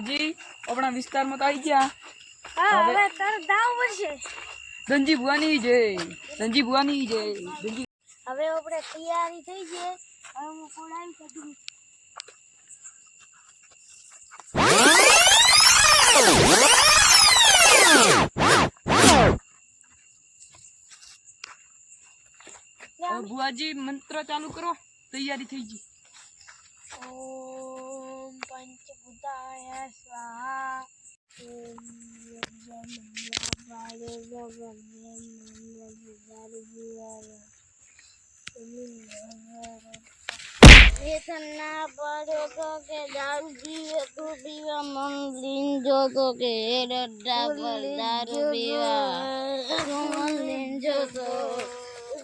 બુઆજી આપણા વિસ્તારમાં તો આવી ગયા. હા હવે તરત દાવ પડશે. ધનજી ભુવાની જય, ધનજી ભુવાની જય. હવે આપણે તૈયારી થઈ છે. હવે હું કોડાઈ કરું. બુઆજી મંત્ર ચાલુ કરો. તૈયારી થઈ ગઈ. ઓમ પંચભૂતાય સ્વાહા. ના પડ્યો તો કે દારૂ પીવે તું પીવા મન લીંજો તો કે રડ્ડા પર દારૂ પીવા તું મન લીંજો તો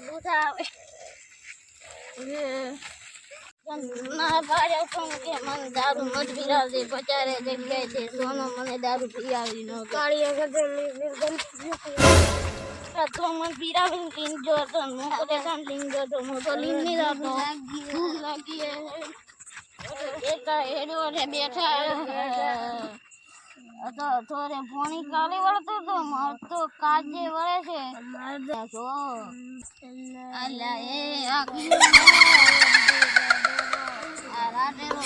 બુધાવે ના પાડ્યો તો કે મન દારૂ મત પીરાવજે પચારે જગ્યાએ સોનો મને દારૂ પીવાવી નો કાળી તો મને પીરાવી લીંજો તો મોટો લીંજો તો મોટો લીંજી તો ભૂખ લાગી એકા હેડો ને બેઠા તો થોડે પાણી કાલે વળતો તો માર તો કાજે વળે છે તો અલ્લા એ આખી આ રાતે રો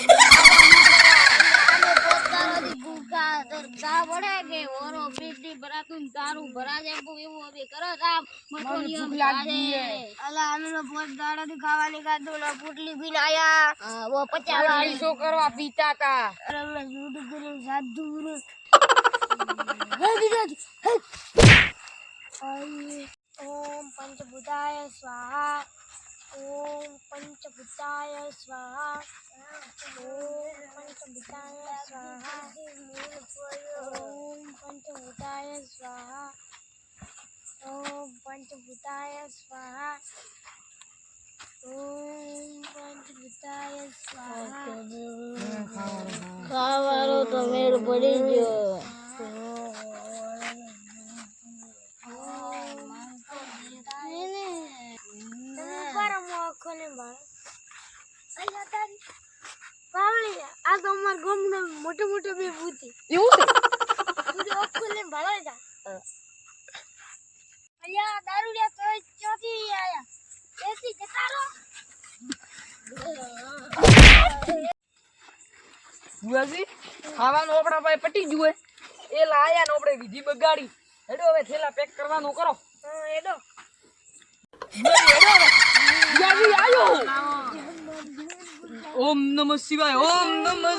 આને પોતાનો ભૂખા તા વળે કે ઓરો પીટી ભરાતું તારું ભરા જાય એવું હવે કરો કામ મટોલીઓ લાગી અલા આનો પોત દાડાથી ખાવાની કાદો ના પુટલી પીને આયા વો 50 વાળી શું કરવા પીતા તા? રંગલા જૂડ કરી સાધુ ઓમ પંચભૂતાય સ્વાહા. ઓમ પંચભૂતાય સ્વાહા. ઓમ પંચભૂતાય સ્વાહા. ઓમ પંચભૂતાય સ્વાહા. ઓમ પંચભૂતાય સ્વાહા. ઓમ પંચભૂતાય સ્વાહા. ખાવાનો તો મેળ પડી ગયો. મોટો મોટો બે ભૂતી એવું છે ઓખોને ભરાય જા અલ્યા દારૂડિયા તો ચોથી આયા એસી જતારો બુઆજી ખાવાનું આપણા પાસે પટી ગયું એ લાયા ને આપણે વિધિ બગાડી. હેડો હવે થેલા પેક કરવાનું કરો. એડો બુઆજી આયો. ઓમ નમઃ શિવાય, ઓમ નમઃ